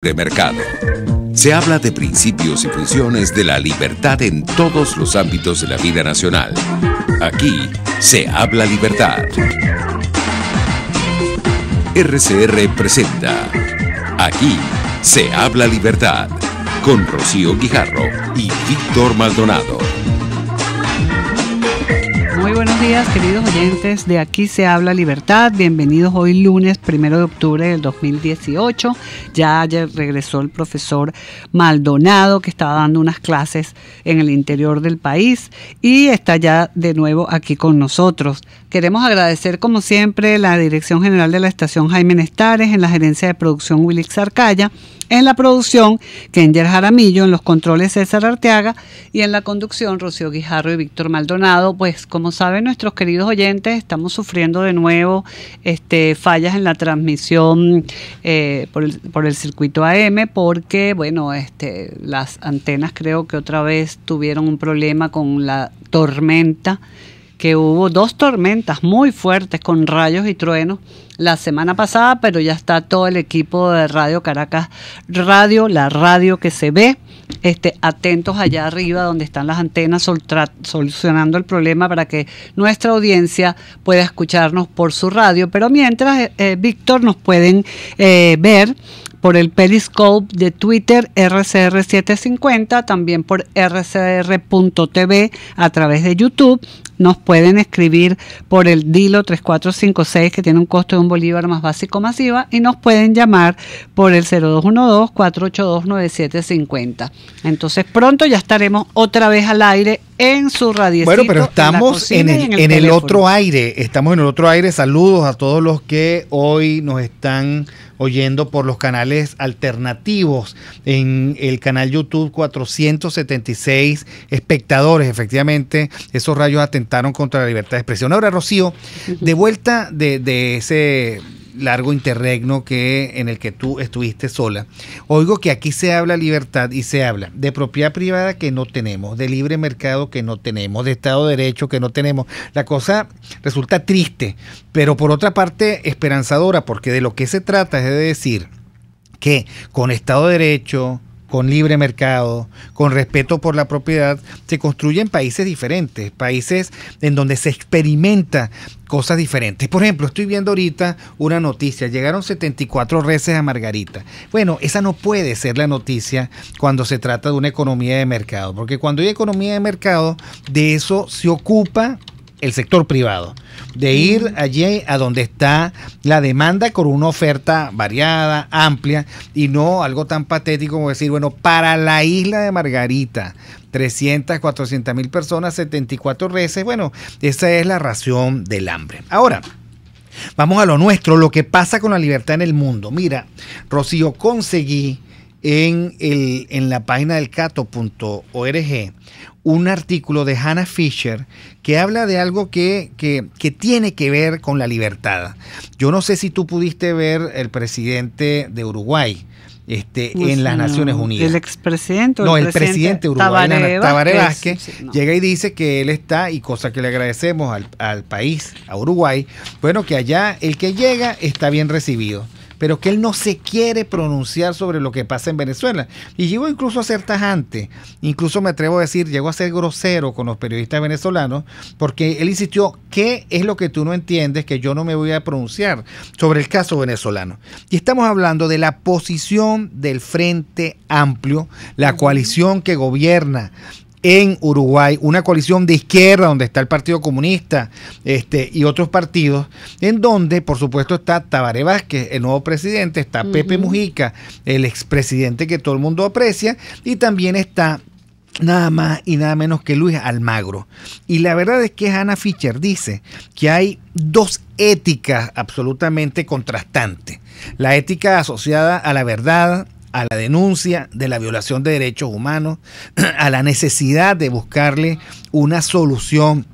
de mercado. Se habla de principios y funciones de la libertad en todos los ámbitos de la vida nacional. Aquí se habla libertad. RCR presenta Aquí se habla libertad con Rocío Guijarro y Víctor Maldonado. Muy buenos días, queridos oyentes de Aquí se habla libertad. Bienvenidos hoy lunes 1 de octubre del 2018. Ya regresó el profesor Maldonado, que estaba dando unas clases en el interior del país y está ya de nuevo aquí con nosotros. Queremos agradecer, como siempre, la Dirección General de la Estación Jaime Nestares, en la gerencia de producción Wilix Arcaya, en la producción Kenger Jaramillo, en los controles César Arteaga y en la conducción Rocío Guijarro y Víctor Maldonado. Pues como saben nuestros queridos oyentes, estamos sufriendo de nuevo fallas en la transmisión por el circuito AM porque bueno, las antenas creo que otra vez tuvieron un problema con la tormenta, que hubo 2 tormentas muy fuertes con rayos y truenos la semana pasada, pero ya está todo el equipo de Radio Caracas Radio, la radio que se ve, atentos allá arriba donde están las antenas, solucionando el problema para que nuestra audiencia pueda escucharnos por su radio. Pero mientras, Víctor, nos pueden ver por el Periscope de Twitter RCR750, también por rcr.tv a través de YouTube. Nos pueden escribir por el Dilo 3456, que tiene un costo de $1 más básico masiva, y nos pueden llamar por el 0212-482-9750. Entonces pronto ya estaremos otra vez al aire en su radiecito. Bueno, pero estamos en el otro aire. Estamos en el otro aire. Saludos a todos los que hoy nos están oyendo por los canales alternativos. En el canal YouTube, 476 espectadores. Efectivamente, esos rayos atentaron contra la libertad de expresión. Ahora, Rocío, de vuelta de ese largo interregno en el que tú estuviste sola, oigo que aquí se habla libertad y se habla de propiedad privada que no tenemos, de libre mercado que no tenemos, de Estado de Derecho que no tenemos. La cosa resulta triste, pero por otra parte esperanzadora, porque de lo que se trata es de decir que con Estado de Derecho, con libre mercado, con respeto por la propiedad, se construyen países diferentes, países en donde se experimenta cosas diferentes. Por ejemplo, estoy viendo ahorita una noticia, llegaron 74 reses a Margarita. Bueno, esa no puede ser la noticia cuando se trata de una economía de mercado, porque cuando hay economía de mercado, de eso se ocupa el sector privado, de ir allí a donde está la demanda con una oferta variada, amplia, y no algo tan patético como decir, bueno, para la isla de Margarita, 300, 400 mil personas, 74 reses, bueno, esa es la ración del hambre. Ahora, vamos a lo nuestro, lo que pasa con la libertad en el mundo. Mira, Rocío, conseguí en la página del cato.org un artículo de Hannah Fisher que habla de algo que tiene que ver con la libertad. Yo no sé si tú pudiste ver el presidente de Uruguay en las Naciones Unidas. ¿El expresidente? No, el presidente de Uruguay, Tabaré Vázquez, sí, no. llega y dice que él está, y cosa que le agradecemos al país, a Uruguay, bueno, que allá el que llega está bien recibido, pero que él no se quiere pronunciar sobre lo que pasa en Venezuela. Y llegó incluso a ser tajante, incluso me atrevo a decir, llegó a ser grosero con los periodistas venezolanos, porque él insistió, ¿qué es lo que tú no entiendes que yo no me voy a pronunciar sobre el caso venezolano? Y estamos hablando de la posición del Frente Amplio, la coalición que gobierna en Uruguay, una coalición de izquierda donde está el Partido Comunista y otros partidos, en donde por supuesto está Tabaré Vázquez, el nuevo presidente, está Pepe Mujica, el expresidente que todo el mundo aprecia, y también está nada más y nada menos que Luis Almagro. Y la verdad es que Hannah Fisher dice que hay 2 éticas absolutamente contrastantes: la ética asociada a la verdad, a la denuncia de la violación de derechos humanos, a la necesidad de buscarle una solución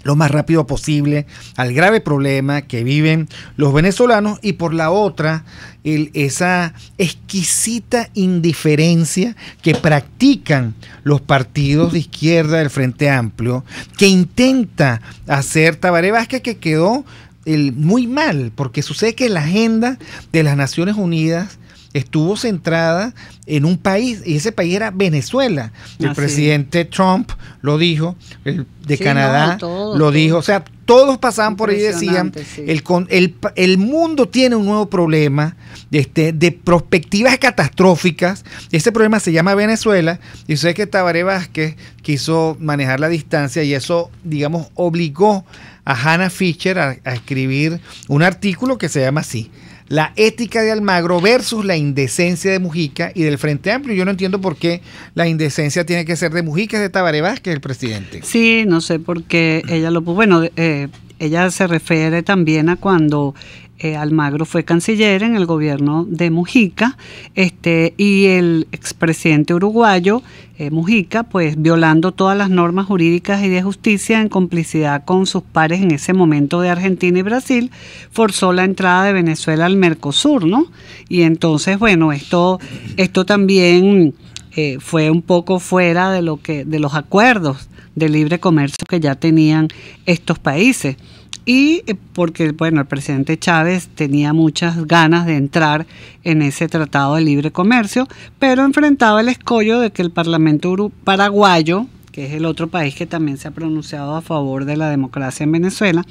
lo más rápido posible al grave problema que viven los venezolanos, y por la otra, esa exquisita indiferencia que practican los partidos de izquierda del Frente Amplio, que intenta hacer Tabaré Vázquez, que quedó muy mal, porque sucede que la agenda de las Naciones Unidas estuvo centrada en un país, y ese país era Venezuela. El presidente Trump lo dijo, el de Canadá lo dijo, o sea, todos pasaban por ahí y decían, el mundo tiene un nuevo problema de perspectivas catastróficas. Ese problema se llama Venezuela, y sé que Tabaré Vázquez quiso manejar la distancia, y eso, digamos, obligó a Hannah Fisher a escribir un artículo que se llama así: La ética de Almagro versus la indecencia de Mujica y del Frente Amplio. Yo no entiendo por qué la indecencia tiene que ser de Mujica, es de Tabaré Vázquez, el presidente. Sí, no sé por qué ella lo puso. Bueno, ella se refiere también a cuando Almagro fue canciller en el gobierno de Mujica, y el expresidente uruguayo Mujica, pues violando todas las normas jurídicas y de justicia en complicidad con sus pares en ese momento de Argentina y Brasil, forzó la entrada de Venezuela al Mercosur, ¿no? Y entonces, bueno, esto también fue un poco fuera de los acuerdos de libre comercio que ya tenían estos países. Y porque, bueno, el presidente Chávez tenía muchas ganas de entrar en ese tratado de libre comercio, pero enfrentaba el escollo de que el Parlamento paraguayo, que es el otro país que también se ha pronunciado a favor de la democracia en Venezuela,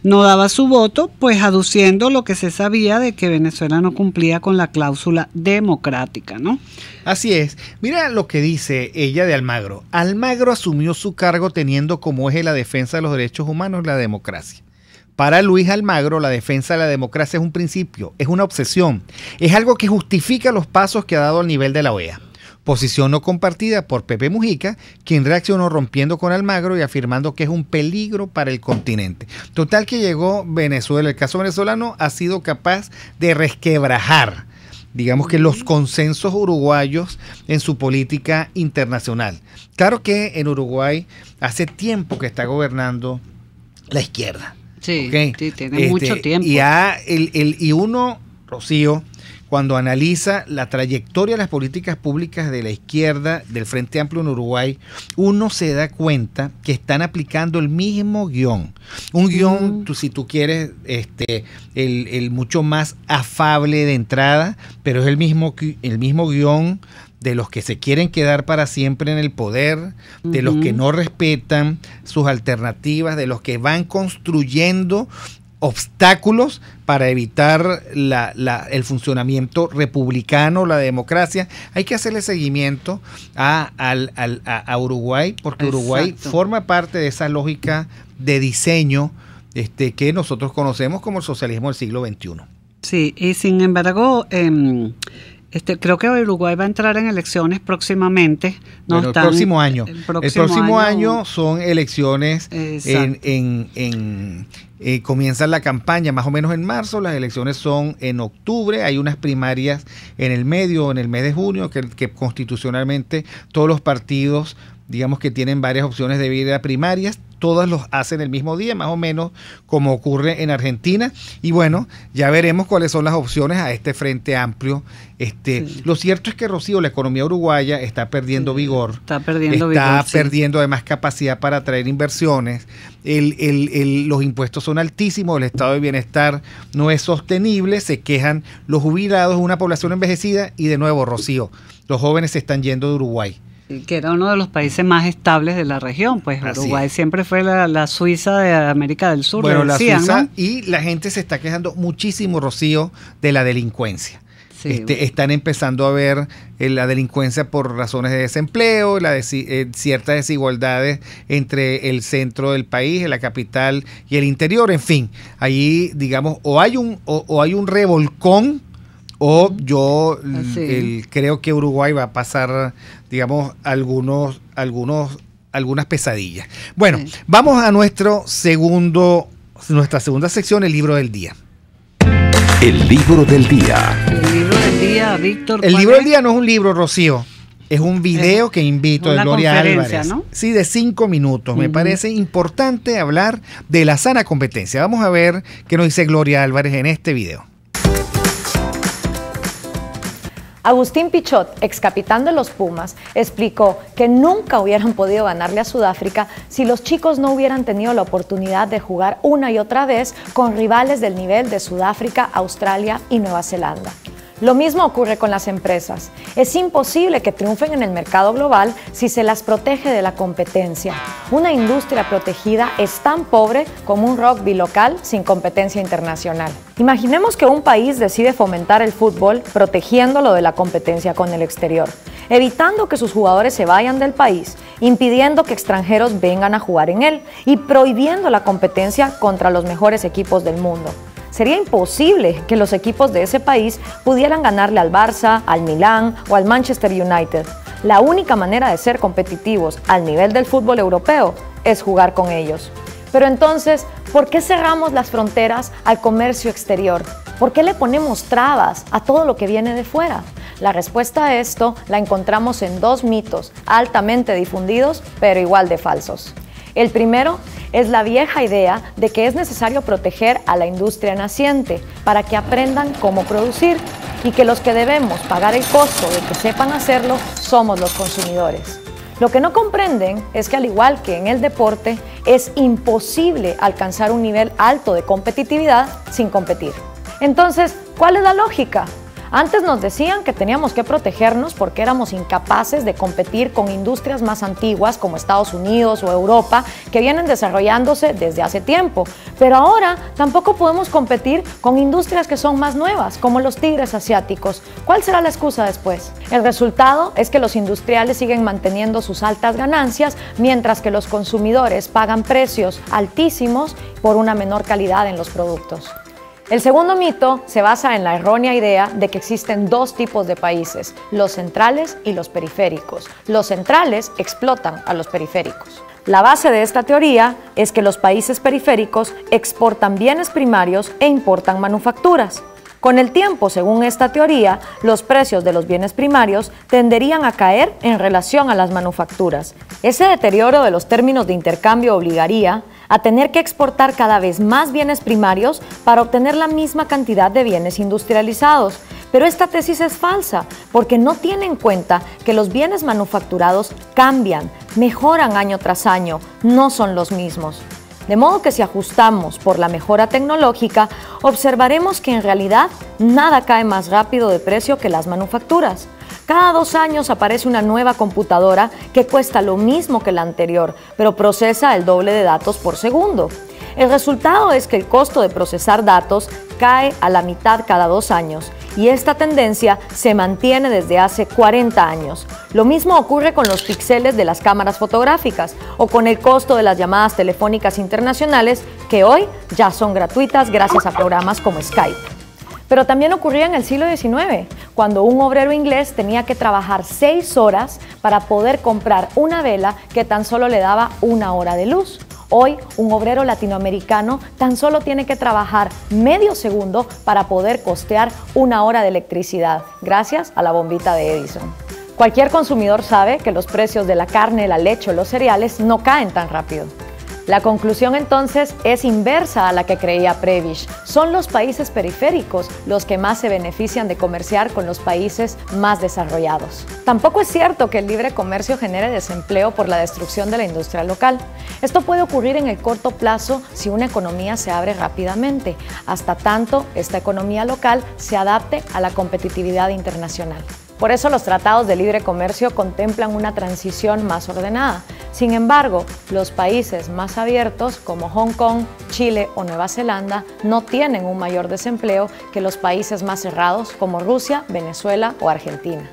no daba su voto, pues aduciendo lo que se sabía de que Venezuela no cumplía con la cláusula democrática, ¿no? Así es. Mira lo que dice ella de Almagro. Almagro asumió su cargo teniendo como eje la defensa de los derechos humanos y la democracia. Para Luis Almagro, la defensa de la democracia es un principio, es una obsesión, es algo que justifica los pasos que ha dado al nivel de la OEA. Posición no compartida por Pepe Mujica, quien reaccionó rompiendo con Almagro y afirmando que es un peligro para el continente. Total que llegó Venezuela, el caso venezolano ha sido capaz de resquebrajar, digamos que los consensos uruguayos en su política internacional. Claro que en Uruguay hace tiempo que está gobernando la izquierda. Sí, ¿Okay? Sí, tiene mucho tiempo. Y uno, Rocío, cuando analiza la trayectoria de las políticas públicas de la izquierda, del Frente Amplio en Uruguay, uno se da cuenta que están aplicando el mismo guión. Un guión, si tú quieres, el mucho más afable de entrada, pero es el mismo guión de los que se quieren quedar para siempre en el poder, de los que no respetan sus alternativas, de los que van construyendo obstáculos para evitar el funcionamiento republicano, la democracia. Hay que hacerle seguimiento a Uruguay, porque Uruguay forma parte de esa lógica de diseño que nosotros conocemos como el socialismo del siglo XXI. Sí, y sin embargo, creo que Uruguay va a entrar en elecciones próximamente. El próximo año. El próximo año son elecciones comienza la campaña más o menos en marzo, las elecciones son en octubre, hay unas primarias en el mes de junio, que constitucionalmente todos los partidos, digamos que tienen varias opciones de vida primarias, todas los hacen el mismo día, más o menos como ocurre en Argentina, y bueno, ya veremos cuáles son las opciones a este Frente Amplio. Lo cierto es que, Rocío, la economía uruguaya está perdiendo vigor, está perdiendo además capacidad para atraer inversiones, los impuestos son altísimos, el estado de bienestar no es sostenible, se quejan los jubilados, una población envejecida, y de nuevo, Rocío, los jóvenes se están yendo de Uruguay. Que era uno de los países más estables de la región, pues Uruguay siempre fue la Suiza de América del Sur. Bueno, la Suiza, ¿no? Y la gente se está quejando muchísimo, Rocío, de la delincuencia. Sí. Están empezando a ver la delincuencia por razones de desempleo, ciertas desigualdades entre el centro del país, la capital y el interior, en fin, allí, digamos, o hay un revolcón, o yo creo que Uruguay va a pasar, digamos, algunas pesadillas. Bueno, vamos a nuestra segunda sección, el libro del día. El libro del día. El libro del día, Víctor. El libro del día no es un libro, Rocío. Es un video que invito de Gloria Álvarez. ¿No? Sí, de 5 minutos. Me parece importante hablar de la sana competencia. Vamos a ver qué nos dice Gloria Álvarez en este video. Agustín Pichot, ex capitán de los Pumas, explicó que nunca hubieran podido ganarle a Sudáfrica si los chicos no hubieran tenido la oportunidad de jugar una y otra vez con rivales del nivel de Sudáfrica, Australia y Nueva Zelanda. Lo mismo ocurre con las empresas. Es imposible que triunfen en el mercado global si se las protege de la competencia. Una industria protegida es tan pobre como un rugby local sin competencia internacional. Imaginemos que un país decide fomentar el fútbol protegiéndolo de la competencia con el exterior, evitando que sus jugadores se vayan del país, impidiendo que extranjeros vengan a jugar en él y prohibiendo la competencia contra los mejores equipos del mundo. Sería imposible que los equipos de ese país pudieran ganarle al Barça, al Milán o al Manchester United. La única manera de ser competitivos al nivel del fútbol europeo es jugar con ellos. Pero entonces, ¿por qué cerramos las fronteras al comercio exterior? ¿Por qué le ponemos trabas a todo lo que viene de fuera? La respuesta a esto la encontramos en dos mitos altamente difundidos, pero igual de falsos. El primero es la vieja idea de que es necesario proteger a la industria naciente para que aprendan cómo producir y que los que debemos pagar el costo de que sepan hacerlo somos los consumidores. Lo que no comprenden es que, al igual que en el deporte, es imposible alcanzar un nivel alto de competitividad sin competir. Entonces, ¿cuál es la lógica? Antes nos decían que teníamos que protegernos porque éramos incapaces de competir con industrias más antiguas como Estados Unidos o Europa, que vienen desarrollándose desde hace tiempo. Pero ahora tampoco podemos competir con industrias que son más nuevas, como los tigres asiáticos. ¿Cuál será la excusa después? El resultado es que los industriales siguen manteniendo sus altas ganancias, mientras que los consumidores pagan precios altísimos por una menor calidad en los productos. El segundo mito se basa en la errónea idea de que existen dos tipos de países, los centrales y los periféricos. Los centrales explotan a los periféricos. La base de esta teoría es que los países periféricos exportan bienes primarios e importan manufacturas. Con el tiempo, según esta teoría, los precios de los bienes primarios tenderían a caer en relación a las manufacturas. Ese deterioro de los términos de intercambio obligaría a tener que exportar cada vez más bienes primarios para obtener la misma cantidad de bienes industrializados. Pero esta tesis es falsa, porque no tiene en cuenta que los bienes manufacturados cambian, mejoran año tras año, no son los mismos. De modo que si ajustamos por la mejora tecnológica, observaremos que en realidad nada cae más rápido de precio que las manufacturas. Cada 2 años aparece una nueva computadora que cuesta lo mismo que la anterior, pero procesa el doble de datos por segundo. El resultado es que el costo de procesar datos cae a la mitad cada 2 años, y esta tendencia se mantiene desde hace 40 años. Lo mismo ocurre con los píxeles de las cámaras fotográficas o con el costo de las llamadas telefónicas internacionales, que hoy ya son gratuitas gracias a programas como Skype. Pero también ocurría en el siglo XIX, cuando un obrero inglés tenía que trabajar 6 horas para poder comprar una vela que tan solo le daba 1 hora de luz. Hoy, un obrero latinoamericano tan solo tiene que trabajar medio segundo para poder costear 1 hora de electricidad, gracias a la bombita de Edison. Cualquier consumidor sabe que los precios de la carne, la leche o los cereales no caen tan rápido. La conclusión entonces es inversa a la que creía Prebisch. Son los países periféricos los que más se benefician de comerciar con los países más desarrollados. Tampoco es cierto que el libre comercio genere desempleo por la destrucción de la industria local. Esto puede ocurrir en el corto plazo si una economía se abre rápidamente, hasta tanto esta economía local se adapte a la competitividad internacional. Por eso los tratados de libre comercio contemplan una transición más ordenada. Sin embargo, los países más abiertos como Hong Kong, Chile o Nueva Zelanda no tienen un mayor desempleo que los países más cerrados como Rusia, Venezuela o Argentina.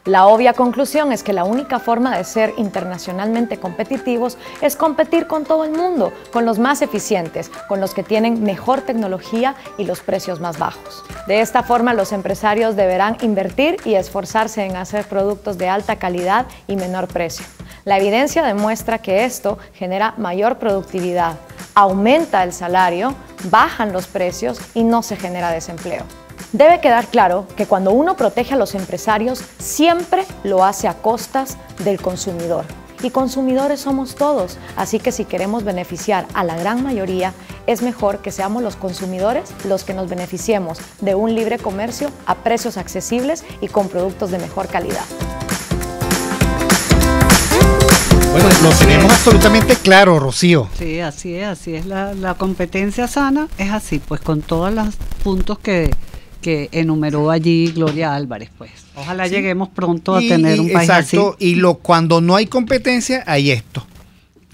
La obvia conclusión es que la única forma de ser internacionalmente competitivos es competir con todo el mundo, con los más eficientes, con los que tienen mejor tecnología y los precios más bajos. De esta forma, los empresarios deberán invertir y esforzarse en hacer productos de alta calidad y menor precio. La evidencia demuestra que esto genera mayor productividad, aumenta el salario, bajan los precios y no se genera desempleo. Debe quedar claro que cuando uno protege a los empresarios, siempre lo hace a costas del consumidor. Y consumidores somos todos, así que si queremos beneficiar a la gran mayoría, es mejor que seamos los consumidores los que nos beneficiemos de un libre comercio a precios accesibles y con productos de mejor calidad. Bueno, lo tenemos absolutamente claro, Rocío. Sí, así es la competencia sana, es así, pues con todos los puntos que que enumeró allí Gloria Álvarez, pues. Ojalá lleguemos pronto a tener un país exacto, así. Y cuando no hay competencia, hay esto.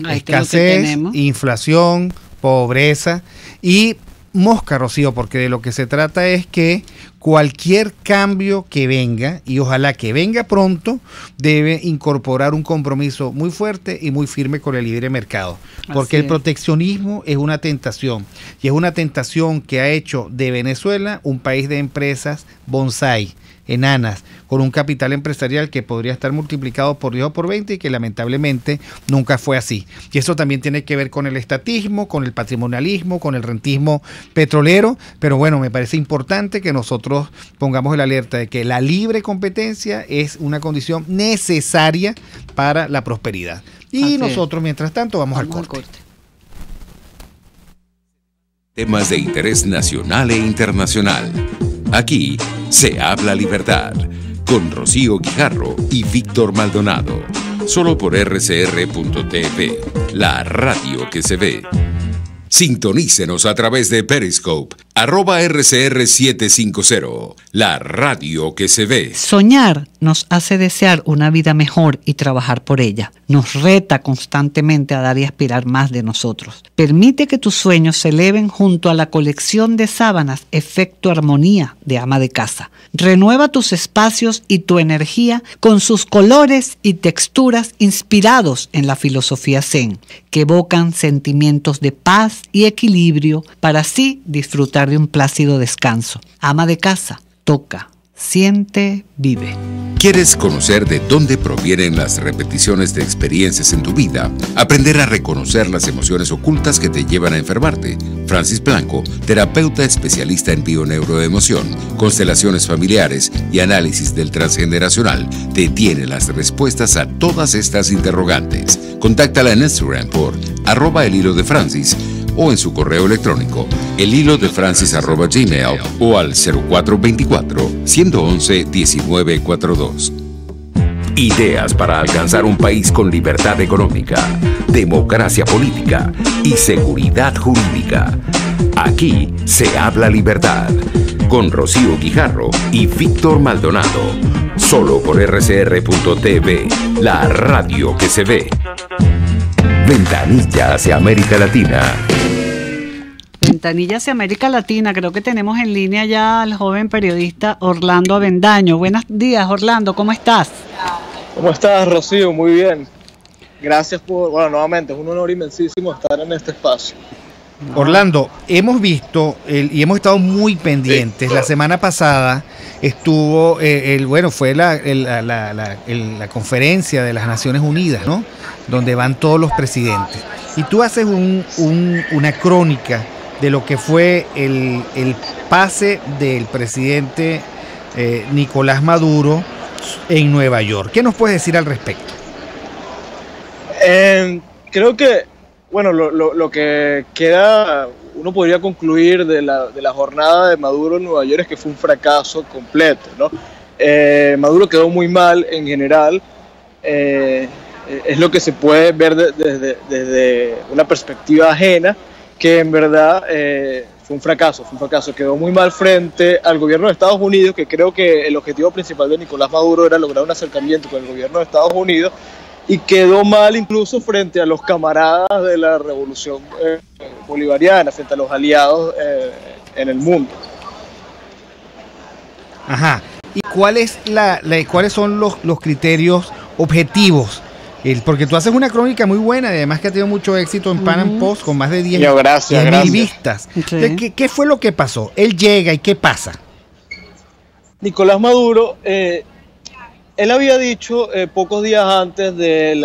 Escasez, inflación, pobreza y mosca, Rocío, porque de lo que se trata es que cualquier cambio que venga, y ojalá que venga pronto, debe incorporar un compromiso muy fuerte y muy firme con el libre mercado, porque el proteccionismo es una tentación, y es una tentación que ha hecho de Venezuela un país de empresas bonsai, enanas, con un capital empresarial que podría estar multiplicado por 10 o por 20 y que lamentablemente nunca fue así. Y eso también tiene que ver con el estatismo, con el patrimonialismo, con el rentismo petrolero, pero bueno, me parece importante que nosotros pongamos el alerta de que la libre competencia es una condición necesaria para la prosperidad. Y así nosotros, mientras tanto, vamos al corte. Temas de interés nacional e internacional. Aquí se habla libertad, con Rocío Guijarro y Víctor Maldonado. Solo por rcr.tv, la radio que se ve. Sintonícenos a través de Periscope, @RCR750, la radio que se ve. Soñar nos hace desear una vida mejor y trabajar por ella. Nos reta constantemente a dar y aspirar más de nosotros. Permite que tus sueños se eleven junto a la colección de sábanas Efecto Armonía de ama de casa. Renueva tus espacios y tu energía con sus colores y texturas inspirados en la filosofía Zen, que evocan sentimientos de paz y equilibrio para así disfrutar de un plácido descanso. Ama de casa, toca, siente, vive. ¿Quieres conocer de dónde provienen las repeticiones de experiencias en tu vida? Aprender a reconocer las emociones ocultas que te llevan a enfermarte. Francis Blanco, terapeuta especialista en bioneuroemoción, constelaciones familiares y análisis del transgeneracional, te tiene las respuestas a todas estas interrogantes. Contáctala en Instagram por @elhilodefrancis o en su correo electrónico elhilodefrancis@gmail o al 0424-111-1942. Ideas para alcanzar un país con libertad económica, democracia política y seguridad jurídica. Aquí se habla libertad, con Rocío Guijarro y Víctor Maldonado. Solo por rcr.tv, la radio que se ve. Ventanilla hacia América Latina. Ventanilla hacia América Latina. Creo que tenemos en línea ya al joven periodista Orlando Avendaño. Buenos días, Orlando, ¿cómo estás? ¿Cómo estás, Rocío? Muy bien. Gracias nuevamente, es un honor inmensísimo estar en este espacio. Orlando, hemos visto y hemos estado muy pendientes. La semana pasada estuvo, fue la conferencia de las Naciones Unidas, ¿no? Donde van todos los presidentes. Y tú haces una crónica de lo que fue el pase del presidente Nicolás Maduro en Nueva York. ¿Qué nos puedes decir al respecto? Creo que, lo que queda, uno podría concluir de la jornada de Maduro en Nueva York es que fue un fracaso completo, ¿no? Maduro quedó muy mal en general, es lo que se puede ver desde una perspectiva ajena, que en verdad fue un fracaso, quedó muy mal frente al gobierno de Estados Unidos, que creo que el objetivo principal de Nicolás Maduro era lograr un acercamiento con el gobierno de Estados Unidos, y quedó mal incluso frente a los camaradas de la revolución bolivariana, frente a los aliados en el mundo. Ajá. ¿Y cuáles son los criterios objetivos? Porque tú haces una crónica muy buena, además que ha tenido mucho éxito en Pan Am Post, con más de 10.000 vistas. Sí. ¿Qué fue lo que pasó? Él llega y ¿qué pasa? Nicolás Maduro, él había dicho pocos días antes de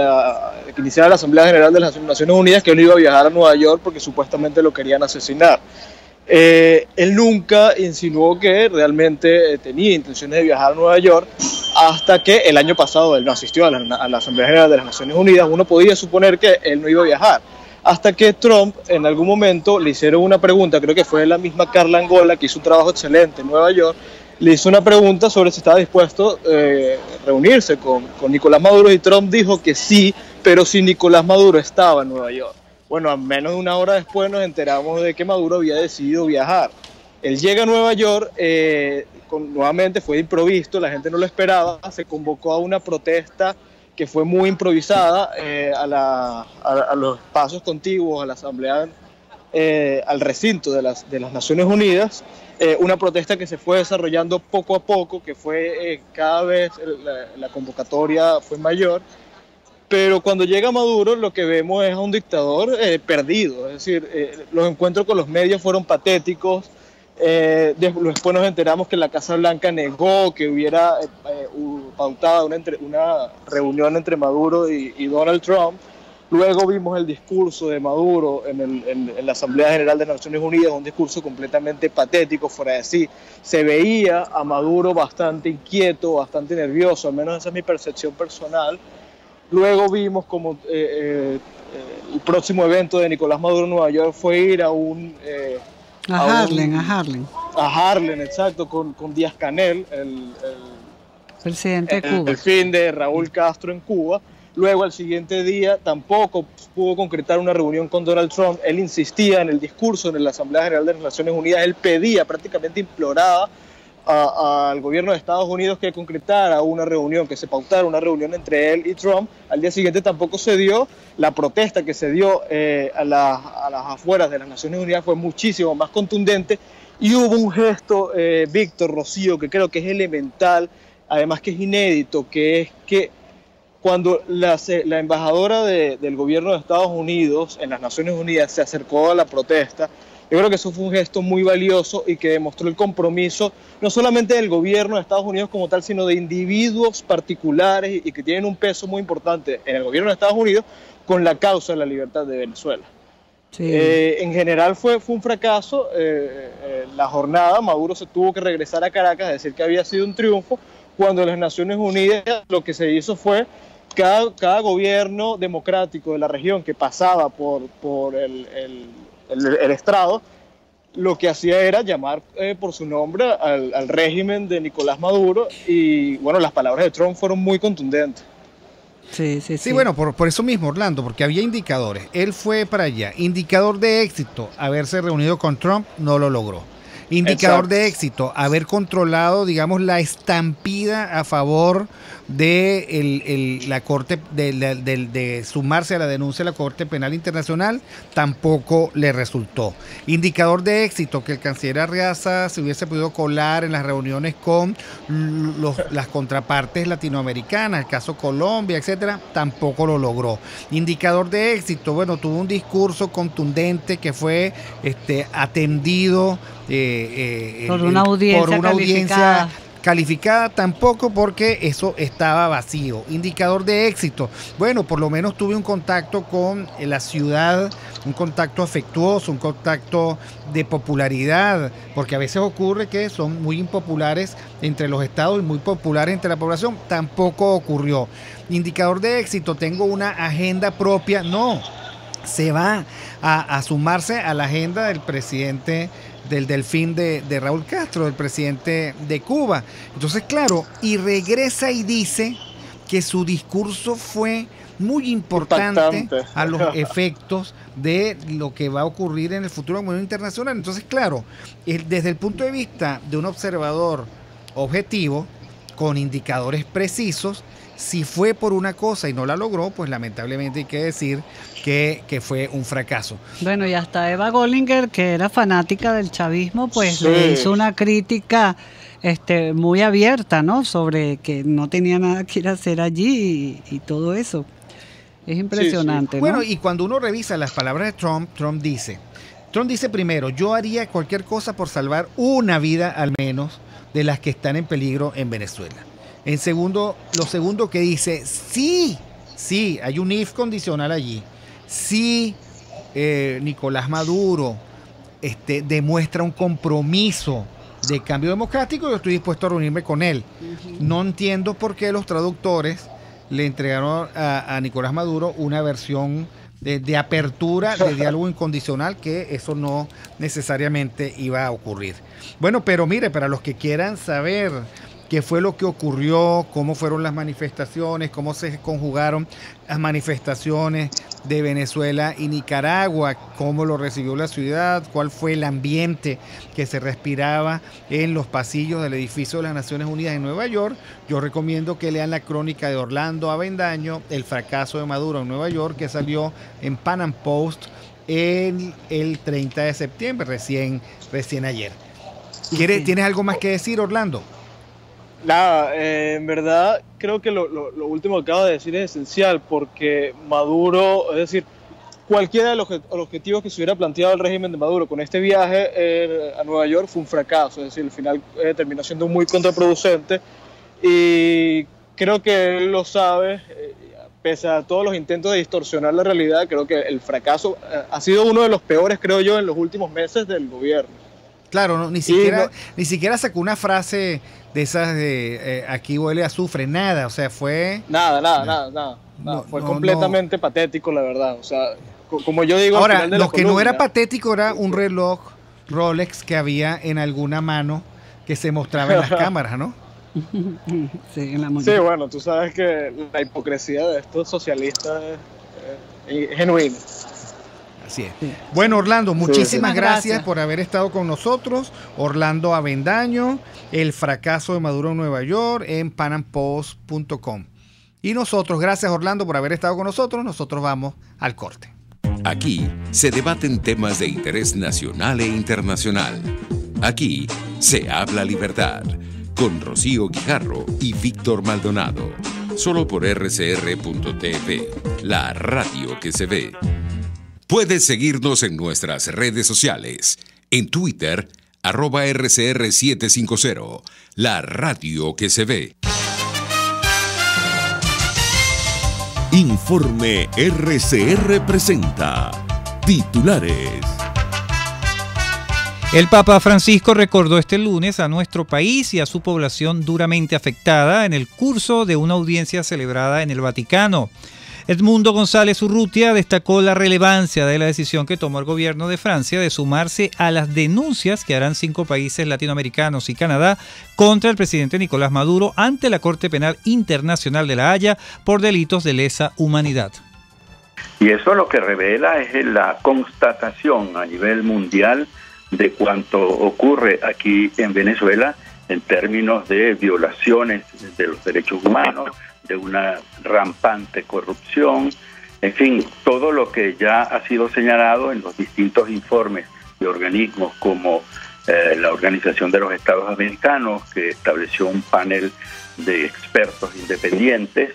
que iniciara la Asamblea General de las Naciones Unidas que él iba a viajar a Nueva York porque supuestamente lo querían asesinar. Él nunca insinuó que realmente tenía intenciones de viajar a Nueva York, hasta que el año pasado él no asistió a la Asamblea General de las Naciones Unidas. Uno podía suponer que él no iba a viajar, hasta que Trump en algún momento le hicieron una pregunta, creo que fue la misma Carla Angola, que hizo un trabajo excelente en Nueva York, le hizo una pregunta sobre si estaba dispuesto a reunirse con Nicolás Maduro, y Trump dijo que sí, pero si Nicolás Maduro estaba en Nueva York. Bueno, a menos de una hora después nos enteramos de que Maduro había decidido viajar. Él llega a Nueva York, nuevamente fue improvisto, la gente no lo esperaba, se convocó a una protesta que fue muy improvisada a los espacios contiguos, a la asamblea, al recinto de las Naciones Unidas, una protesta que se fue desarrollando poco a poco, que fue cada vez la convocatoria fue mayor, pero cuando llega Maduro lo que vemos es a un dictador perdido, es decir, los encuentros con los medios fueron patéticos. Después nos enteramos que la Casa Blanca negó que hubiera pautada una reunión entre Maduro y Donald Trump. Luego vimos el discurso de Maduro en la Asamblea General de las Naciones Unidas, un discurso completamente patético, fuera de sí. Se veía a Maduro bastante inquieto, bastante nervioso, al menos esa es mi percepción personal. Luego vimos como el próximo evento de Nicolás Maduro en Nueva York fue ir a Harlem, exacto, con Díaz-Canel, el presidente de Cuba. El fin de Raúl Castro en Cuba. Luego, al siguiente día, tampoco pudo concretar una reunión con Donald Trump. Él insistía en el discurso en la Asamblea General de las Naciones Unidas. Él pedía, prácticamente imploraba al gobierno de Estados Unidos que concretara una reunión, que se pautara una reunión entre él y Trump. Al día siguiente tampoco se dio. La protesta que se dio a las afueras de las Naciones Unidas fue muchísimo más contundente. Y hubo un gesto, Víctor, Rocío, que creo que es elemental, además que es inédito, que es que cuando la embajadora del gobierno de Estados Unidos en las Naciones Unidas se acercó a la protesta, yo creo que eso fue un gesto muy valioso y que demostró el compromiso no solamente del gobierno de Estados Unidos como tal, sino de individuos particulares y que tienen un peso muy importante en el gobierno de Estados Unidos con la causa de la libertad de Venezuela. Sí. En general fue un fracaso la jornada. Maduro se tuvo que regresar a Caracas a decir que había sido un triunfo, cuando en las Naciones Unidas lo que se hizo fue cada gobierno democrático de la región que pasaba por el estrado, lo que hacía era llamar por su nombre al régimen de Nicolás Maduro, y bueno, las palabras de Trump fueron muy contundentes. Sí, bueno, por eso mismo, Orlando, porque había indicadores. Él fue para allá. Indicador de éxito, haberse reunido con Trump, no lo logró. Indicador de éxito, haber controlado, digamos, la estampida a favor de la Corte, de sumarse a la denuncia de la Corte Penal Internacional, tampoco le resultó. Indicador de éxito, que el canciller Arriaza se hubiese podido colar en las reuniones con las contrapartes latinoamericanas, el caso Colombia, etcétera, tampoco lo logró. Indicador de éxito, bueno, tuvo un discurso contundente que fue atendido por una audiencia calificada, tampoco, porque eso estaba vacío. Indicador de éxito, bueno, por lo menos tuve un contacto con la ciudad, un contacto afectuoso, un contacto de popularidad, porque a veces ocurre que son muy impopulares entre los estados y muy populares entre la población. Tampoco ocurrió. Indicador de éxito, tengo una agenda propia. No, se va a sumarse a la agenda del presidente del delfín de Raúl Castro, del presidente de Cuba. Entonces, claro, y regresa y dice que su discurso fue muy importante a los efectos de lo que va a ocurrir en el futuro de la comunidad internacional. Entonces, claro, desde el punto de vista de un observador objetivo, con indicadores precisos, si fue por una cosa y no la logró, pues lamentablemente hay que decir que fue un fracaso. Bueno, y hasta Eva Gollinger, que era fanática del chavismo, pues le hizo una crítica muy abierta, ¿no? Sobre que no tenía nada que ir a hacer allí y todo eso. Es impresionante, ¿no? Bueno, y cuando uno revisa las palabras de Trump dice primero, yo haría cualquier cosa por salvar una vida al menos de las que están en peligro en Venezuela. Lo segundo que dice, sí, hay un if condicional allí. Sí, Nicolás Maduro demuestra un compromiso de cambio democrático, yo estoy dispuesto a reunirme con él. No entiendo por qué los traductores le entregaron a Nicolás Maduro una versión de apertura, de diálogo incondicional, que eso no necesariamente iba a ocurrir. Bueno, pero mire, para los que quieran saber qué fue lo que ocurrió, cómo fueron las manifestaciones, cómo se conjugaron las manifestaciones de Venezuela y Nicaragua, cómo lo recibió la ciudad, cuál fue el ambiente que se respiraba en los pasillos del edificio de las Naciones Unidas en Nueva York. Yo recomiendo que lean la crónica de Orlando Avendaño, El fracaso de Maduro en Nueva York, que salió en Pan Am Post el 30 de septiembre, recién ayer. ¿Tienes algo más que decir, Orlando? Nada, en verdad creo que lo último que acabo de decir es esencial, porque Maduro, es decir, cualquiera de los objetivos que se hubiera planteado el régimen de Maduro con este viaje a Nueva York fue un fracaso, es decir, al final terminó siendo muy contraproducente, y creo que él lo sabe. Pese a todos los intentos de distorsionar la realidad, creo que el fracaso ha sido uno de los peores, creo yo, en los últimos meses del gobierno. Claro, no, ni siquiera sacó una frase de esas de aquí huele a azufre, nada, o sea, fue... Nada. Fue completamente patético, la verdad. O sea, como yo digo... Ahora, lo que no era patético era un reloj Rolex que había en alguna mano que se mostraba en las cámaras, ¿no? Sí, bueno, tú sabes que la hipocresía de estos socialistas es genuina. Así es. Bueno, Orlando, muchísimas gracias por haber estado con nosotros. Orlando Avendaño, El fracaso de Maduro en Nueva York, en panampost.com. Y nosotros, gracias Orlando por haber estado con nosotros, nosotros vamos al corte. Aquí se debaten temas de interés nacional e internacional. Aquí se habla libertad. Con Rocío Guijarro y Víctor Maldonado. Solo por rcr.tv, la radio que se ve. Puedes seguirnos en nuestras redes sociales. En Twitter, @RCR750, la radio que se ve. Informe RCR presenta titulares. El Papa Francisco recordó este lunes a nuestro país y a su población duramente afectada en el curso de una audiencia celebrada en el Vaticano. Edmundo González Urrutia destacó la relevancia de la decisión que tomó el gobierno de Francia de sumarse a las denuncias que harán 5 países latinoamericanos y Canadá contra el presidente Nicolás Maduro ante la Corte Penal Internacional de La Haya por delitos de lesa humanidad. Y eso lo que revela es la constatación a nivel mundial de cuanto ocurre aquí en Venezuela en términos de violaciones de los derechos humanos, de una rampante corrupción, en fin, todo lo que ya ha sido señalado en los distintos informes de organismos como la Organización de los Estados Americanos, que estableció un panel de expertos independientes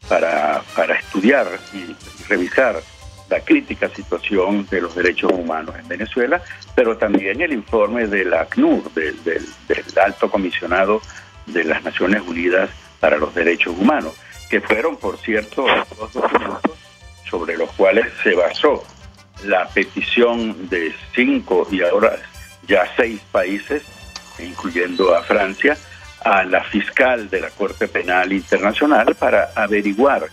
para estudiar y revisar la crítica situación de los derechos humanos en Venezuela, pero también el informe de la ACNUR, del Alto Comisionado de las Naciones Unidas para los Derechos Humanos, que fueron, por cierto, 2 documentos sobre los cuales se basó la petición de 5 y ahora ya 6 países, incluyendo a Francia, a la fiscal de la Corte Penal Internacional para averiguar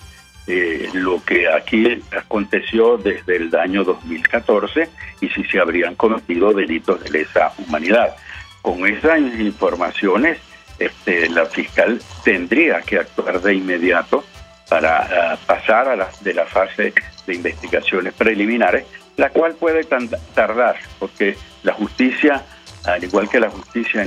lo que aquí aconteció desde el año 2014 y si se habrían cometido delitos de lesa humanidad. Con esas informaciones, la fiscal tendría que actuar de inmediato para pasar de la fase de investigaciones preliminares, la cual puede tardar, porque la justicia, al igual que la justicia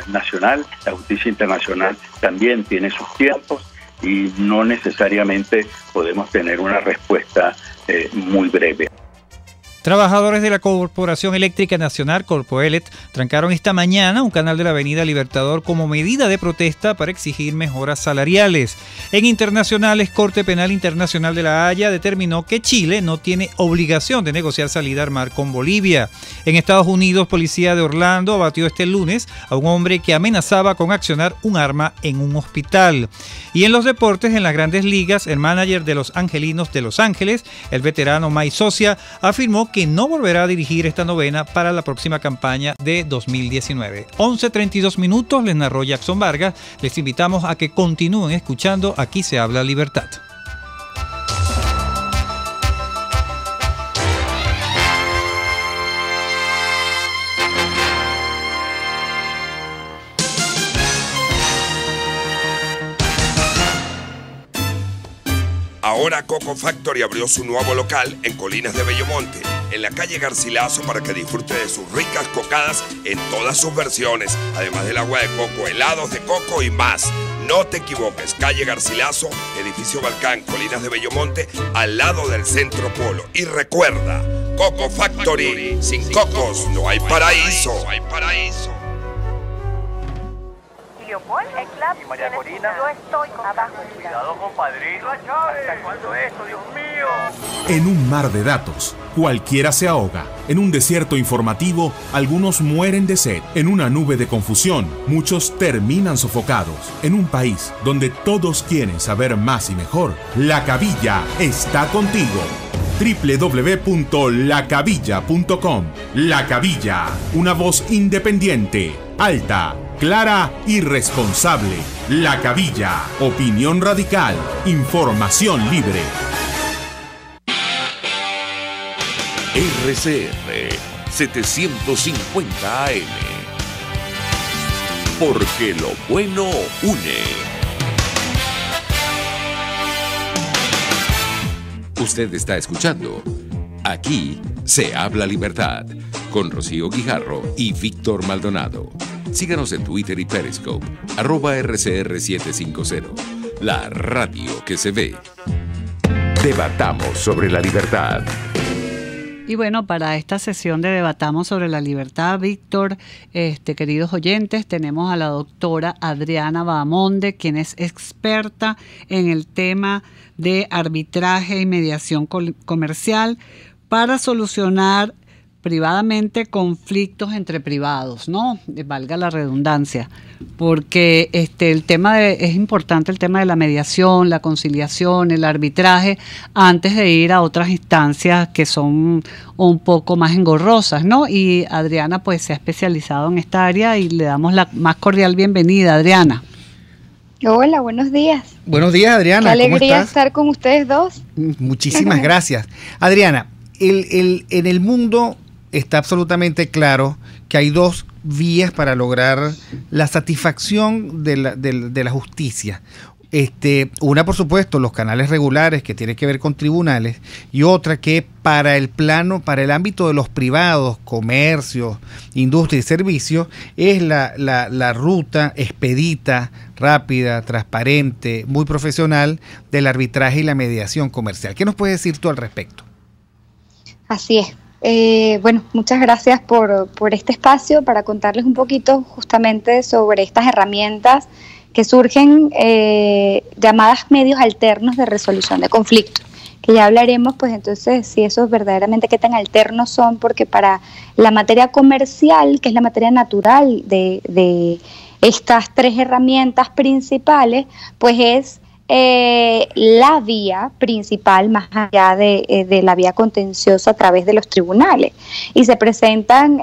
nacional, la justicia internacional también tiene sus tiempos y no necesariamente podemos tener una respuesta muy breve. Trabajadores de la Corporación Eléctrica Nacional, Corpoelet, trancaron esta mañana un canal de la Avenida Libertador como medida de protesta para exigir mejoras salariales. En internacionales, Corte Penal Internacional de La Haya determinó que Chile no tiene obligación de negociar salida al mar con Bolivia. En Estados Unidos, policía de Orlando abatió este lunes a un hombre que amenazaba con accionar un arma en un hospital. Y en los deportes, en las Grandes Ligas, el manager de los Angelinos de Los Ángeles, el veterano Mike Socia, afirmó que no volverá a dirigir esta novena para la próxima campaña de 2019. 11:32 minutos, les narró Jackson Vargas. Les invitamos a que continúen escuchando Aquí se habla libertad. Ahora Coco Factory abrió su nuevo local en Colinas de Bellomonte, en la calle Garcilaso, para que disfrute de sus ricas cocadas en todas sus versiones, además del agua de coco, helados de coco y más. No te equivoques, calle Garcilaso, edificio Balcán, Colinas de Bellomonte, al lado del Centro Polo. Y recuerda, Coco Factory, sin cocos no hay paraíso. Y María Corina, yo estoy abajo. Cuidado, compadrito. ¿Hasta cuándo esto, Dios mío? En un mar de datos, cualquiera se ahoga. En un desierto informativo, algunos mueren de sed. En una nube de confusión, muchos terminan sofocados. En un país donde todos quieren saber más y mejor, La Cabilla está contigo. www.lacabilla.com. La Cabilla, una voz independiente, alta, clara y responsable. La Cabilla, opinión radical, información libre. RCR 750 AM. Porque lo bueno une. Usted está escuchando Aquí se habla libertad con Rocío Guijarro y Víctor Maldonado. Síganos en Twitter y Periscope, @RCR750. La radio que se ve. Debatamos sobre la libertad. Y bueno, para esta sesión de Debatamos sobre la Libertad, Víctor, queridos oyentes, tenemos a la doctora Adriana Bahamonde, quien es experta en el tema de arbitraje y mediación comercial para solucionar privadamente conflictos entre privados, ¿no? Valga la redundancia, porque es importante el tema de la mediación, la conciliación, el arbitraje, antes de ir a otras instancias que son un poco más engorrosas, ¿no? Y Adriana pues se ha especializado en esta área y le damos la más cordial bienvenida, Adriana. Hola, buenos días. Buenos días, Adriana. Qué alegría ¿Cómo estás? estar con ustedes dos. Muchísimas gracias. Adriana, en el mundo está absolutamente claro que hay dos vías para lograr la satisfacción de la justicia. Una, por supuesto, los canales regulares que tienen que ver con tribunales, y otra que para el ámbito de los privados, comercios, industria y servicios, es la ruta expedita, rápida, transparente, muy profesional del arbitraje y la mediación comercial. ¿Qué nos puedes decir tú al respecto? Así es. Bueno, muchas gracias por este espacio para contarles un poquito justamente sobre estas herramientas que surgen llamadas medios alternos de resolución de conflictos, que ya hablaremos pues entonces si esos verdaderamente qué tan alternos son, porque para la materia comercial, que es la materia natural de estas tres herramientas principales, pues es la vía principal más allá de la vía contenciosa a través de los tribunales, y se presentan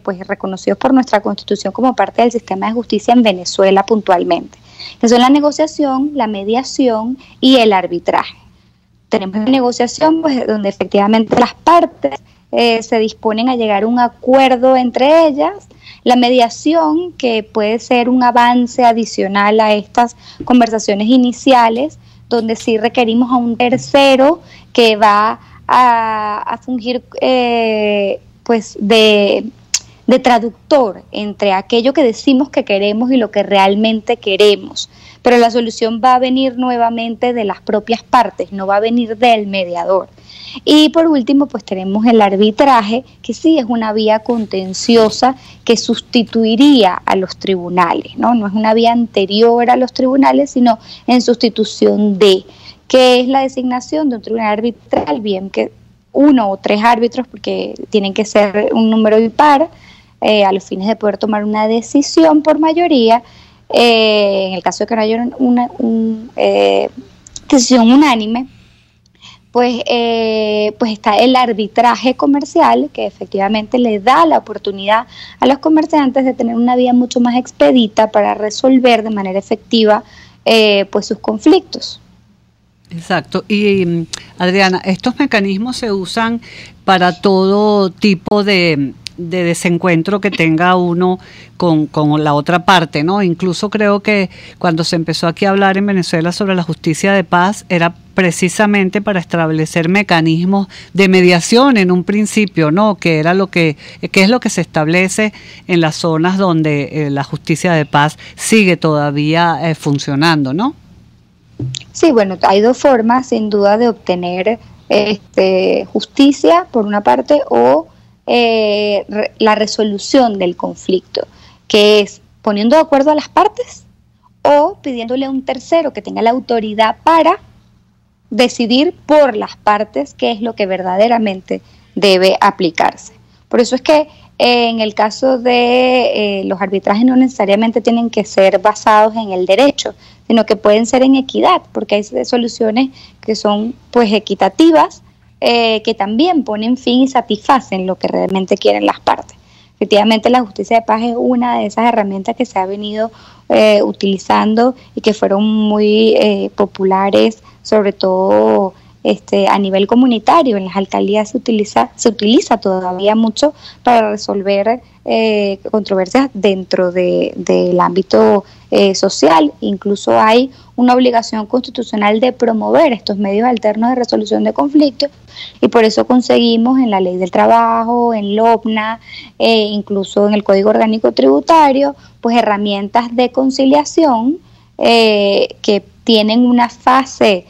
pues reconocidos por nuestra Constitución como parte del sistema de justicia en Venezuela puntualmente, que son la negociación, la mediación y el arbitraje. Tenemos la negociación pues donde efectivamente las partes se disponen a llegar a un acuerdo entre ellas. La mediación, que puede ser un avance adicional a estas conversaciones iniciales, donde sí requerimos a un tercero que va a fungir pues de traductor entre aquello que decimos que queremos y lo que realmente queremos. Pero la solución va a venir nuevamente de las propias partes, no va a venir del mediador. Y por último, pues tenemos el arbitraje, que sí es una vía contenciosa que sustituiría a los tribunales, ¿no? No es una vía anterior a los tribunales, sino en sustitución de, que es la designación de un tribunal arbitral, bien que 1 o 3 árbitros, porque tienen que ser un número impar, a los fines de poder tomar una decisión por mayoría. En el caso de que no haya una decisión unánime, pues está el arbitraje comercial, que efectivamente le da la oportunidad a los comerciantes de tener una vía mucho más expedita para resolver de manera efectiva pues sus conflictos. Exacto. Y Adriana, estos mecanismos se usan para todo tipo de desencuentro que tenga uno con la otra parte, ¿no? Incluso creo que cuando se empezó aquí a hablar en Venezuela sobre la justicia de paz, era precisamente para establecer mecanismos de mediación en un principio, ¿no? Que era que es lo que se establece en las zonas donde la justicia de paz sigue todavía funcionando, ¿no? Sí, bueno, hay dos formas sin duda de obtener justicia por una parte o la resolución del conflicto, que es poniendo de acuerdo a las partes o pidiéndole a un tercero que tenga la autoridad para decidir por las partes qué es lo que verdaderamente debe aplicarse. Por eso es que en el caso de los arbitrajes no necesariamente tienen que ser basados en el derecho, sino que pueden ser en equidad, porque hay soluciones que son pues equitativas, que también ponen fin y satisfacen lo que realmente quieren las partes. Efectivamente, la justicia de paz es una de esas herramientas que se ha venido utilizando y que fueron muy populares, sobre todo a nivel comunitario. En las alcaldías se utiliza todavía mucho para resolver controversias dentro del ámbito social. Incluso hay una obligación constitucional de promover estos medios alternos de resolución de conflictos, y por eso conseguimos en la Ley del Trabajo, en LOPNA, incluso en el Código Orgánico Tributario, pues herramientas de conciliación que tienen una fase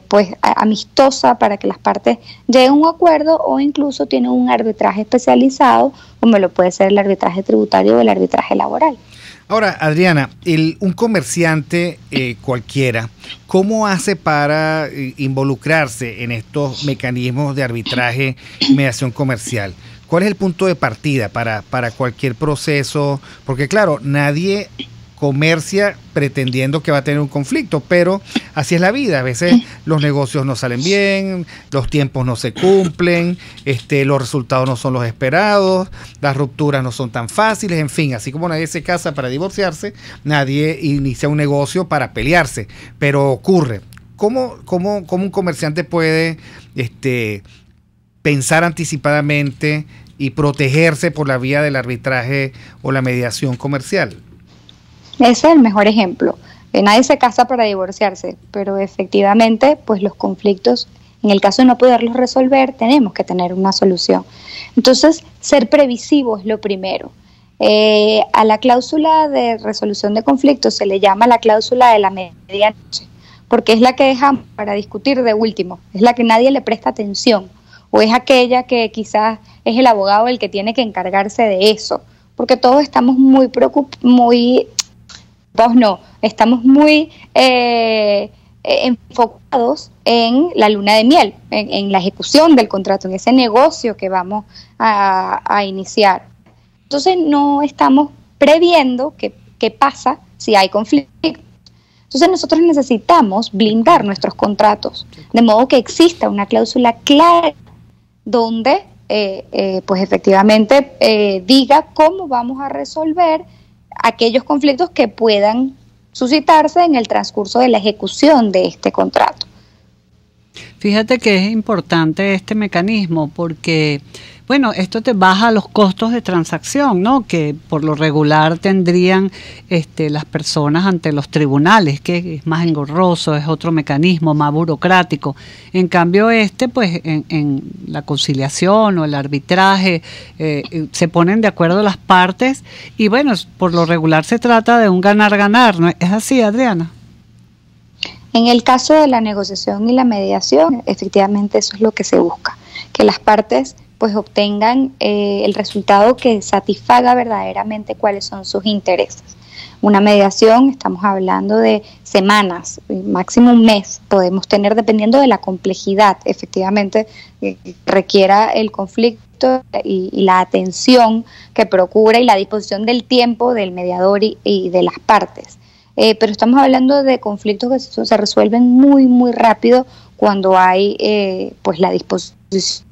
pues amistosa para que las partes lleguen a un acuerdo, o incluso tienen un arbitraje especializado, como lo puede ser el arbitraje tributario o el arbitraje laboral. Ahora, Adriana, un comerciante cualquiera, ¿cómo hace para involucrarse en estos mecanismos de arbitraje y mediación comercial? ¿Cuál es el punto de partida para cualquier proceso? Porque claro, nadie comercia pretendiendo que va a tener un conflicto, pero así es la vida. A veces los negocios no salen bien, los tiempos no se cumplen, los resultados no son los esperados, las rupturas no son tan fáciles, en fin, así como nadie se casa para divorciarse, nadie inicia un negocio para pelearse, pero ocurre. ¿Cómo un comerciante puede pensar anticipadamente y protegerse por la vía del arbitraje o la mediación comercial? Ese es el mejor ejemplo. Nadie se casa para divorciarse, pero efectivamente, pues los conflictos, en el caso de no poderlos resolver, tenemos que tener una solución. Entonces, ser previsivo es lo primero. A la cláusula de resolución de conflictos se le llama la cláusula de la medianoche, porque es la que dejamos para discutir de último, es la que nadie le presta atención, o es aquella que quizás es el abogado el que tiene que encargarse de eso, porque todos estamos muy estamos muy enfocados en la luna de miel, en la ejecución del contrato, en ese negocio que vamos a iniciar. Entonces no estamos previendo qué pasa si hay conflicto. Entonces nosotros necesitamos blindar nuestros contratos, de modo que exista una cláusula clara donde pues efectivamente diga cómo vamos a resolver aquellos conflictos que puedan suscitarse en el transcurso de la ejecución de este contrato. Fíjate que es importante este mecanismo porque, bueno, esto te baja los costos de transacción, ¿no? Que por lo regular tendrían las personas ante los tribunales, que es más engorroso, es otro mecanismo más burocrático. En cambio pues en la conciliación o el arbitraje se ponen de acuerdo las partes y bueno, por lo regular se trata de un ganar-ganar, ¿no? ¿Es así, Adriana? En el caso de la negociación y la mediación, efectivamente eso es lo que se busca, que las partes pues obtengan el resultado que satisfaga verdaderamente cuáles son sus intereses. Una mediación, estamos hablando de semanas, máximo un mes podemos tener, dependiendo de la complejidad efectivamente que requiera el conflicto y la atención que procura y la disposición del tiempo del mediador y de las partes. Pero estamos hablando de conflictos que se resuelven muy, muy rápido cuando hay pues la disposición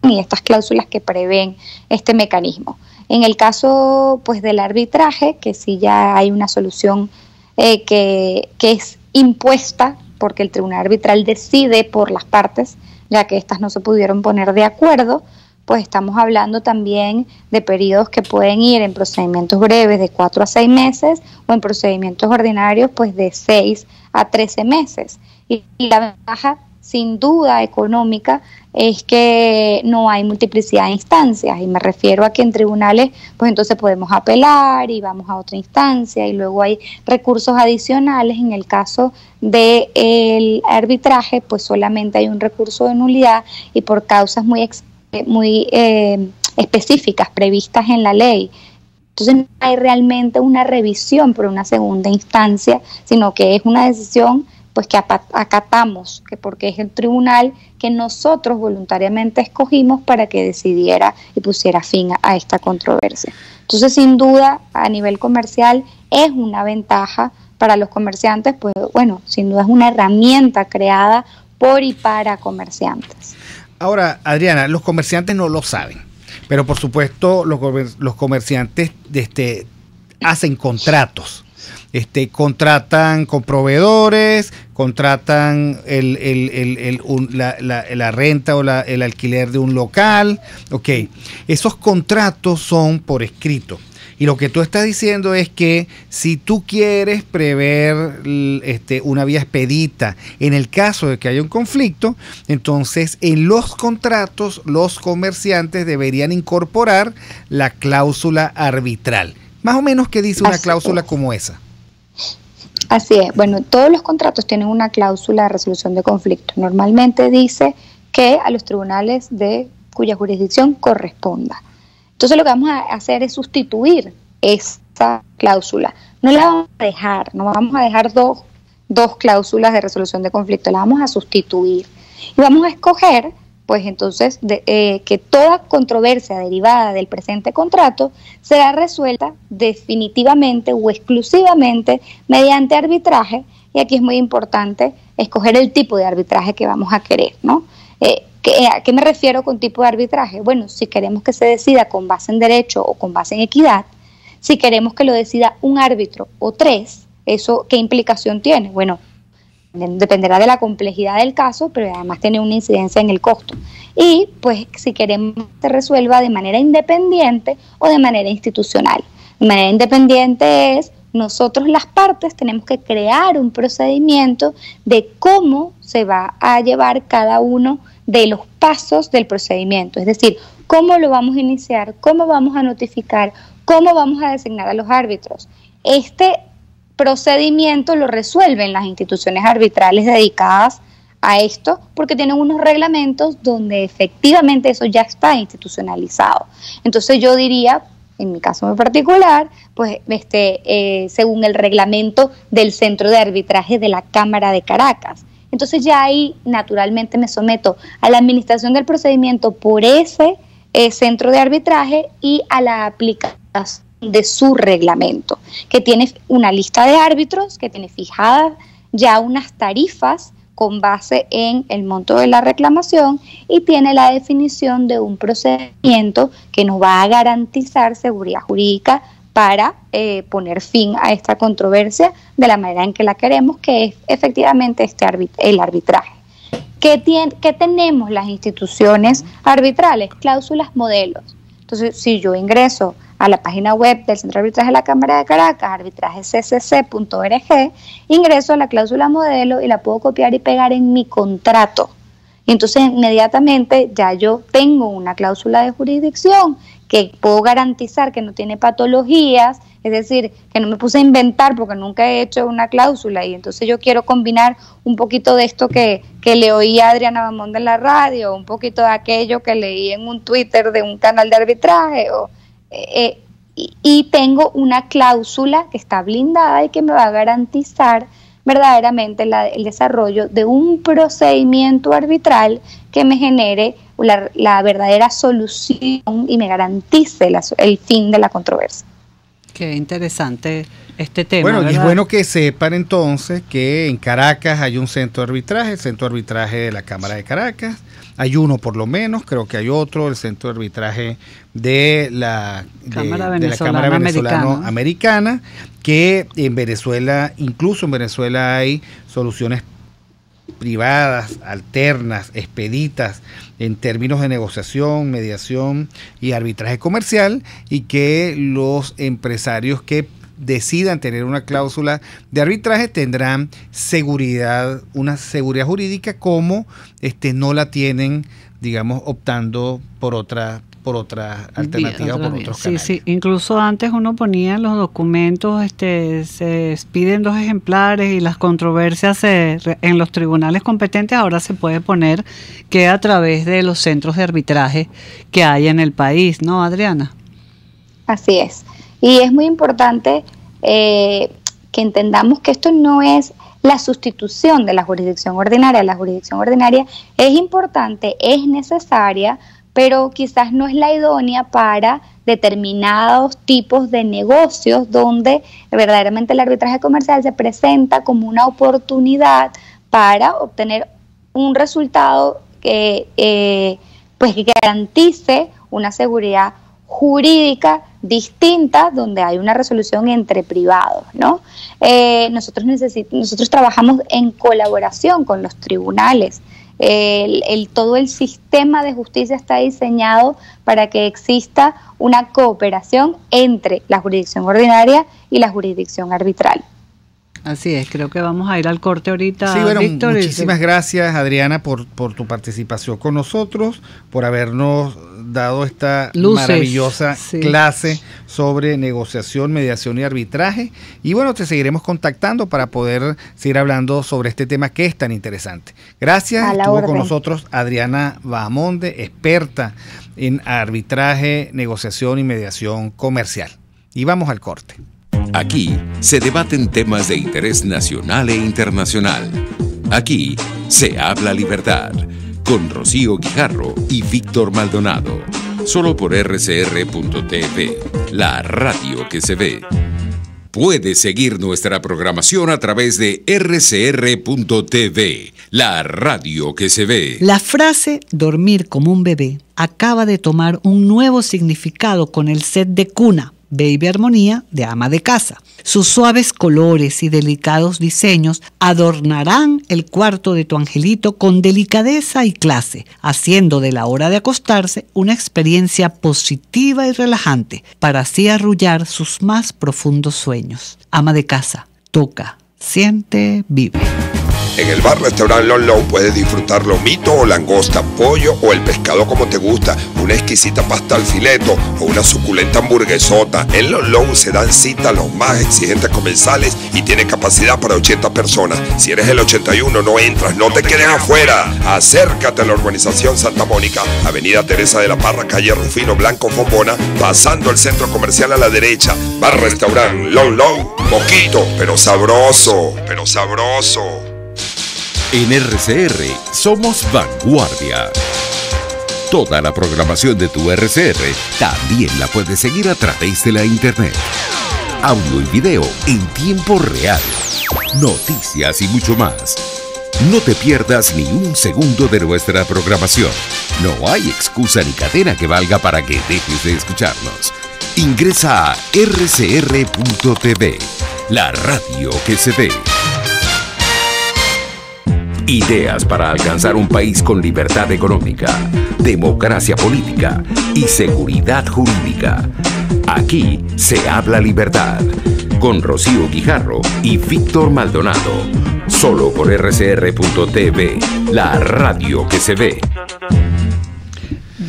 y estas cláusulas que prevén este mecanismo. En el caso pues del arbitraje, que sí ya hay una solución que es impuesta porque el tribunal arbitral decide por las partes, ya que éstas no se pudieron poner de acuerdo, pues estamos hablando también de periodos que pueden ir en procedimientos breves de 4 a 6 meses o en procedimientos ordinarios pues de 6 a 13 meses. Y la ventaja sin duda económica es que no hay multiplicidad de instancias, y me refiero a que en tribunales pues entonces podemos apelar y vamos a otra instancia, y luego hay recursos adicionales. En el caso del arbitraje pues solamente hay un recurso de nulidad y por causas muy específicas previstas en la ley. Entonces no hay realmente una revisión por una segunda instancia, sino que es una decisión pues que acatamos, que porque es el tribunal que nosotros voluntariamente escogimos para que decidiera y pusiera fin a esta controversia. Entonces, sin duda, a nivel comercial es una ventaja para los comerciantes, pues bueno, sin duda es una herramienta creada por y para comerciantes. Ahora, Adriana, los comerciantes no lo saben, pero por supuesto los comerciantes hacen contratos. Contratan con proveedores, contratan la renta o el alquiler de un local. Ok, esos contratos son por escrito. Y lo que tú estás diciendo es que si tú quieres prever una vía expedita en el caso de que haya un conflicto, entonces en los contratos los comerciantes deberían incorporar la cláusula arbitral. Más o menos, ¿qué dice una cláusula como esa? Así es. Bueno, todos los contratos tienen una cláusula de resolución de conflicto. Normalmente dice que a los tribunales de cuya jurisdicción corresponda. Entonces lo que vamos a hacer es sustituir esta cláusula. No la vamos a dejar, no vamos a dejar dos cláusulas de resolución de conflicto, la vamos a sustituir. Y vamos a escoger, pues entonces, que toda controversia derivada del presente contrato será resuelta definitivamente o exclusivamente mediante arbitraje, y aquí es muy importante escoger el tipo de arbitraje que vamos a querer, ¿no? ¿A qué me refiero con tipo de arbitraje? Bueno, si queremos que se decida con base en derecho o con base en equidad, si queremos que lo decida un árbitro o tres, ¿eso qué implicación tiene? Bueno, dependerá de la complejidad del caso, pero además tiene una incidencia en el costo. Y pues si queremos que se resuelva de manera independiente o de manera institucional. De manera independiente es, nosotros las partes tenemos que crear un procedimiento de cómo se va a llevar cada uno de los pasos del procedimiento. Es decir, cómo lo vamos a iniciar, cómo vamos a notificar, cómo vamos a designar a los árbitros. Este procedimiento lo resuelven las instituciones arbitrales dedicadas a esto porque tienen unos reglamentos donde efectivamente eso ya está institucionalizado. Entonces yo diría, en mi caso muy particular, pues según el reglamento del Centro de Arbitraje de la Cámara de Caracas. Entonces ya ahí naturalmente me someto a la administración del procedimiento por ese centro de arbitraje y a la aplicación de su reglamento, que tiene una lista de árbitros, que tiene fijadas ya unas tarifas con base en el monto de la reclamación y tiene la definición de un procedimiento que nos va a garantizar seguridad jurídica para poner fin a esta controversia de la manera en que la queremos, que es efectivamente el arbitraje. ¿Qué tenemos las instituciones arbitrales? Cláusulas modelos. Entonces, si yo ingreso a la página web del Centro de Arbitraje de la Cámara de Caracas, arbitrajeccc.org, ingreso a la cláusula modelo y la puedo copiar y pegar en mi contrato. Y entonces inmediatamente ya yo tengo una cláusula de jurisdicción que puedo garantizar que no tiene patologías, es decir, que no me puse a inventar porque nunca he hecho una cláusula, y entonces yo quiero combinar un poquito de esto que le oí a Adriana Bamonde en la radio, un poquito de aquello que leí en un Twitter de un canal de arbitraje, y tengo una cláusula que está blindada y que me va a garantizar verdaderamente el desarrollo de un procedimiento arbitral que me genere la verdadera solución y me garantice el fin de la controversia. Qué interesante este tema. Bueno, ¿verdad? y es bueno que sepan entonces que en Caracas hay un centro de arbitraje, el Centro de Arbitraje de la Cámara de Caracas. Hay uno por lo menos, creo que hay otro, el Centro de Arbitraje de la Cámara Venezolana Americana, que en Venezuela, incluso en Venezuela hay soluciones privadas, alternas, expeditas en términos de negociación, mediación y arbitraje comercial, y que los empresarios que decidan tener una cláusula de arbitraje, tendrán seguridad, una seguridad jurídica como no la tienen, digamos, optando por otra alternativa, por otros canales. Sí, incluso antes uno ponía en los documentos, se piden 2 ejemplares y las controversias en los tribunales competentes. Ahora se puede poner que a través de los centros de arbitraje que hay en el país, ¿no, Adriana? Así es. Y es muy importante que entendamos que esto no es la sustitución de la jurisdicción ordinaria. La jurisdicción ordinaria es importante, es necesaria, pero quizás no es la idónea para determinados tipos de negocios donde verdaderamente el arbitraje comercial se presenta como una oportunidad para obtener un resultado que garantice una seguridad jurídica distinta, donde hay una resolución entre privados, ¿no? Nosotros trabajamos en colaboración con los tribunales. Todo el sistema de justicia está diseñado para que exista una cooperación entre la jurisdicción ordinaria y la jurisdicción arbitral. Así es, creo que vamos a ir al corte ahorita. Sí, bueno, Víctor, muchísimas gracias, Adriana, por tu participación con nosotros, por habernos dado esta maravillosa clase sobre negociación, mediación y arbitraje. Y bueno, te seguiremos contactando para poder seguir hablando sobre este tema que es tan interesante. Gracias. Estuvo con nosotros Adriana Bahamonde, experta en arbitraje, negociación y mediación comercial. Y vamos al corte. Aquí se debaten temas de interés nacional e internacional. Aquí se habla libertad, con Rocío Guijarro y Víctor Maldonado. Solo por rcr.tv, la radio que se ve. Puedes seguir nuestra programación a través de rcr.tv, la radio que se ve. La frase dormir como un bebé acaba de tomar un nuevo significado con el set de cuna Baby Armonía de ama de casa. Sus suaves colores y delicados diseños adornarán el cuarto de tu angelito con delicadeza y clase, haciendo de la hora de acostarse una experiencia positiva y relajante, para así arrullar sus más profundos sueños. Ama de casa, toca, siente, vive. En el bar-restaurante Long Long puedes disfrutar lomito o langosta, pollo o el pescado como te gusta, una exquisita pasta al fileto o una suculenta hamburguesota. En Long Long se dan cita los más exigentes comensales y tiene capacidad para 80 personas. Si eres el 81 no entras, no te quedes afuera. Acércate a la urbanización Santa Mónica, Avenida Teresa de la Parra, calle Rufino Blanco Fombona, pasando el centro comercial a la derecha. Bar-restaurante Long Long, poquito, pero sabroso, En RCR somos vanguardia. Toda la programación de tu RCR también la puedes seguir a través de la internet. Audio y video en tiempo real. Noticias y mucho más. No te pierdas ni un segundo de nuestra programación. No hay excusa ni cadena que valga para que dejes de escucharnos. Ingresa a rcr.tv, la radio que se ve. Ideas para alcanzar un país con libertad económica, democracia política y seguridad jurídica. Aquí se habla libertad, con Rocío Guijarro y Víctor Maldonado. Solo por rcr.tv, la radio que se ve.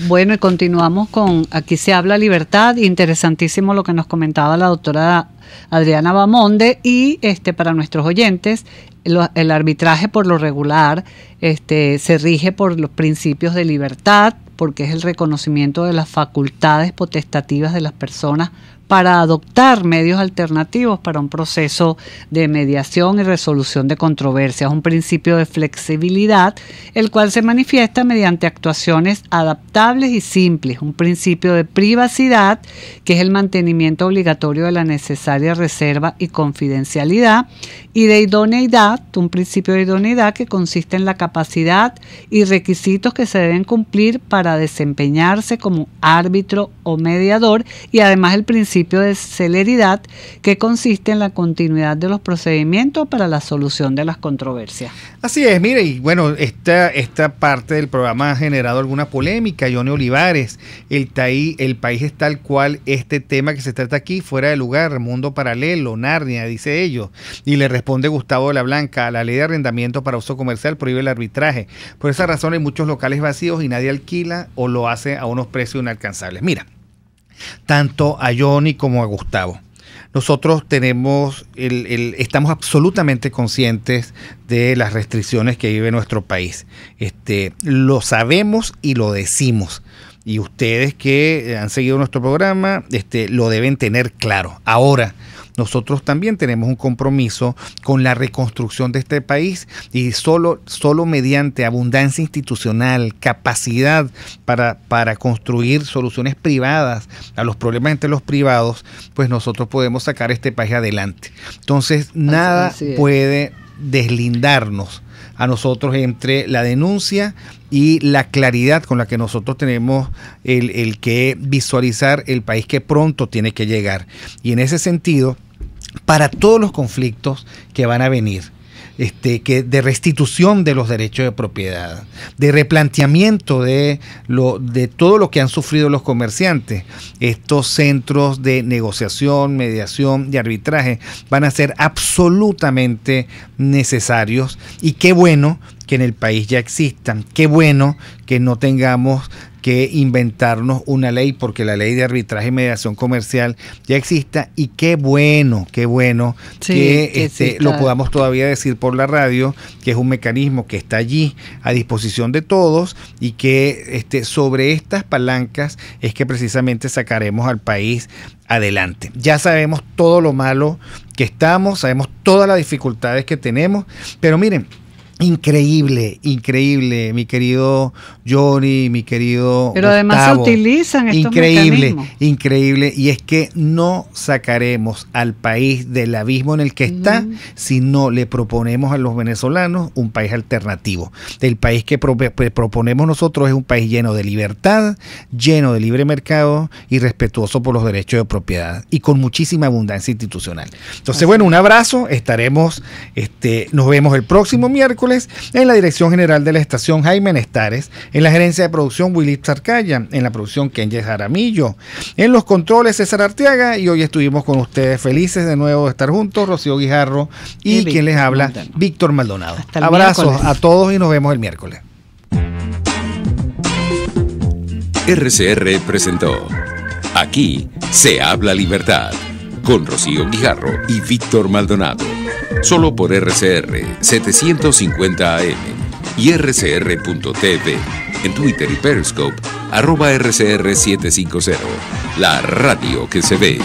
Bueno, y continuamos con Aquí se habla libertad. Interesantísimo lo que nos comentaba la doctora Adriana Bahamonde. Y para nuestros oyentes, el arbitraje por lo regular se rige por los principios de libertad, porque es el reconocimiento de las facultades potestativas de las personas para adoptar medios alternativos para un proceso de mediación y resolución de controversias, un principio de flexibilidad, el cual se manifiesta mediante actuaciones adaptables y simples, un principio de privacidad, que es el mantenimiento obligatorio de la necesaria reserva y confidencialidad, y de idoneidad, un principio de idoneidad que consiste en la capacidad y requisitos que se deben cumplir para desempeñarse como árbitro o mediador, y además el principio principio de celeridad, que consiste en la continuidad de los procedimientos para la solución de las controversias. Así es, mire, y bueno, esta parte del programa ha generado alguna polémica. Johnny Olivares, el país es tal cual, este tema que se trata aquí, fuera de lugar, mundo paralelo, Narnia, dice ellos. Y le responde Gustavo de la Blanca: la ley de arrendamiento para uso comercial prohíbe el arbitraje. Por esa razón hay muchos locales vacíos y nadie alquila o lo hace a unos precios inalcanzables. Mira, tanto a Johnny como a Gustavo, nosotros estamos absolutamente conscientes de las restricciones que vive nuestro país. Lo sabemos y lo decimos. Y ustedes que han seguido nuestro programa, lo deben tener claro. Ahora, nosotros también tenemos un compromiso con la reconstrucción de este país, y solo mediante abundancia institucional, capacidad para construir soluciones privadas a los problemas entre los privados, pues nosotros podemos sacar este país adelante. Entonces, nada puede deslindarnos a nosotros entre la denuncia y la claridad con la que nosotros tenemos el que visualizar el país que pronto tiene que llegar. Y en ese sentido, para todos los conflictos que van a venir, de restitución de los derechos de propiedad, de replanteamiento de todo lo que han sufrido los comerciantes, estos centros de negociación, mediación y arbitraje van a ser absolutamente necesarios. Y qué bueno que en el país ya existan, qué bueno que no tengamos que inventarnos una ley, porque la ley de arbitraje y mediación comercial ya exista, y qué bueno que lo podamos todavía decir por la radio, que es un mecanismo que está allí a disposición de todos, y que sobre estas palancas es que precisamente sacaremos al país adelante. Ya sabemos todo lo malo que estamos, sabemos todas las dificultades que tenemos, pero miren, increíble, mi querido Johnny, mi querido Pero además Gustavo, se utilizan estos mecanismos. Increíble, y es que no sacaremos al país del abismo en el que está si no le proponemos a los venezolanos un país alternativo. El país que proponemos nosotros es un país lleno de libertad, lleno de libre mercado y respetuoso por los derechos de propiedad, y con muchísima abundancia institucional. Entonces, bueno, un abrazo, nos vemos el próximo miércoles en la dirección general de la estación Jaime Nestares, en la gerencia de producción Willy Zarcaya, en la producción Kenji Jaramillo, en los controles César Arteaga, y hoy estuvimos con ustedes felices de nuevo de estar juntos, Rocío Guijarro y quien les habla, Víctor Maldonado. Abrazos miércoles a todos y nos vemos el miércoles. RCR presentó Aquí se habla libertad, con Rocío Guijarro y Víctor Maldonado. Solo por RCR 750 AM y rcr.tv. En Twitter y Periscope, @RCR750. La radio que se ve.